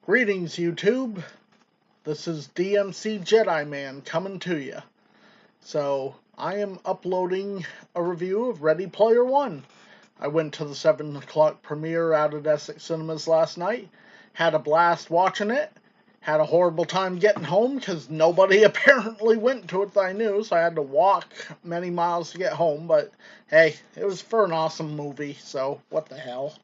Greetings, YouTube. This is DMC Jedi Man coming to you. So, I am uploading a review of Ready Player One. I went to the 7 o'clock premiere out at Essex Cinemas last night. Had a blast watching it. Had a horrible time getting home because nobody apparently went to it that I knew, so I had to walk many miles to get home. But hey, it was for an awesome movie, so what the hell.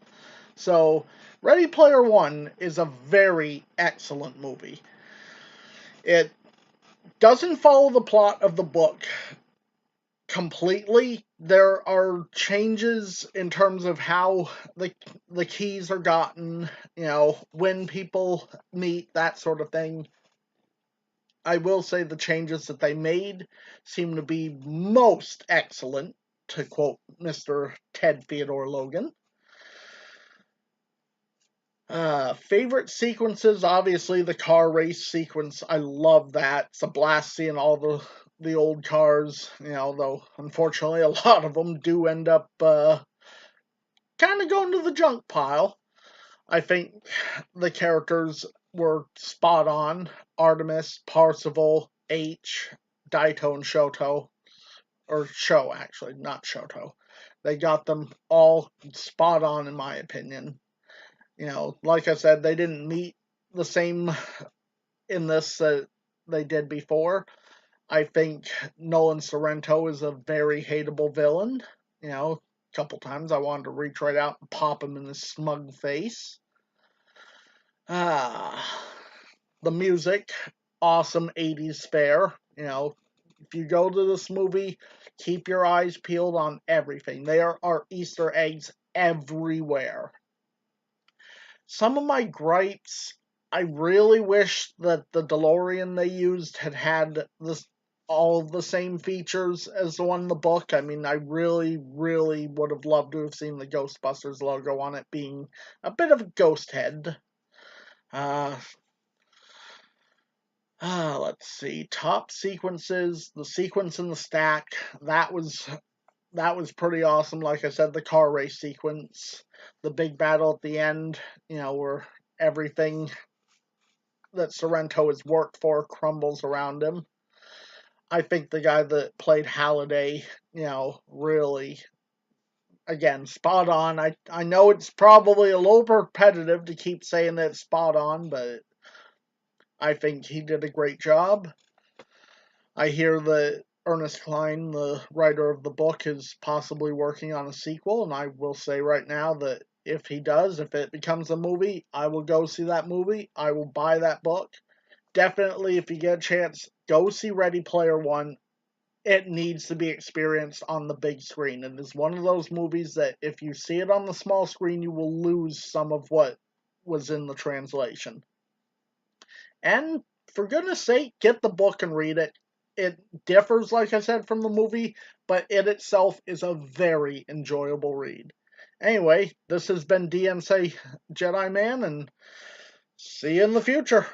So, Ready Player One is a very excellent movie. It doesn't follow the plot of the book completely. There are changes in terms of how the keys are gotten, when people meet, that sort of thing. I will say the changes that they made seem to be most excellent, to quote Mr. Ted Theodore Logan. Favorite sequences, obviously the car race sequence. I love that. It's a blast seeing all the old cars, though unfortunately a lot of them do end up kind of going to the junk pile. I think the characters were spot on. Artemis, Parzival, H, Daito, and Shoto. Or Sho, actually, not Shoto. They got them all spot on, in my opinion. Like I said, they didn't meet the same in this that they did before. I think Nolan Sorrento is a very hateable villain. A couple times I wanted to reach right out and pop him in his smug face. The music, awesome 80s fare. If you go to this movie, keep your eyes peeled on everything. There are Easter eggs everywhere. Some of my gripes, I really wish that the DeLorean they used had all the same features as the one in the book. I mean, I really, really would have loved to have seen the Ghostbusters logo on it being a bit of a ghost head. Let's see. Top sequences, the sequence in the stack, that was pretty awesome. Like I said, the car race sequence, the big battle at the end, where everything that Sorrento has worked for crumbles around him. I think the guy that played Halliday, really, again, spot on. I know it's probably a little repetitive to keep saying that it's spot on, but I think he did a great job. I hear that Ernest Cline, the writer of the book, is possibly working on a sequel, and I will say right now that if he does, if it becomes a movie, I will go see that movie. I will buy that book. Definitely, if you get a chance, go see Ready Player One. It needs to be experienced on the big screen. It is one of those movies that if you see it on the small screen, you will lose some of what was in the translation. And for goodness sake, get the book and read it. It differs, like I said, from the movie, but it itself is a very enjoyable read. Anyway, this has been DMC Jedi Man, and see you in the future.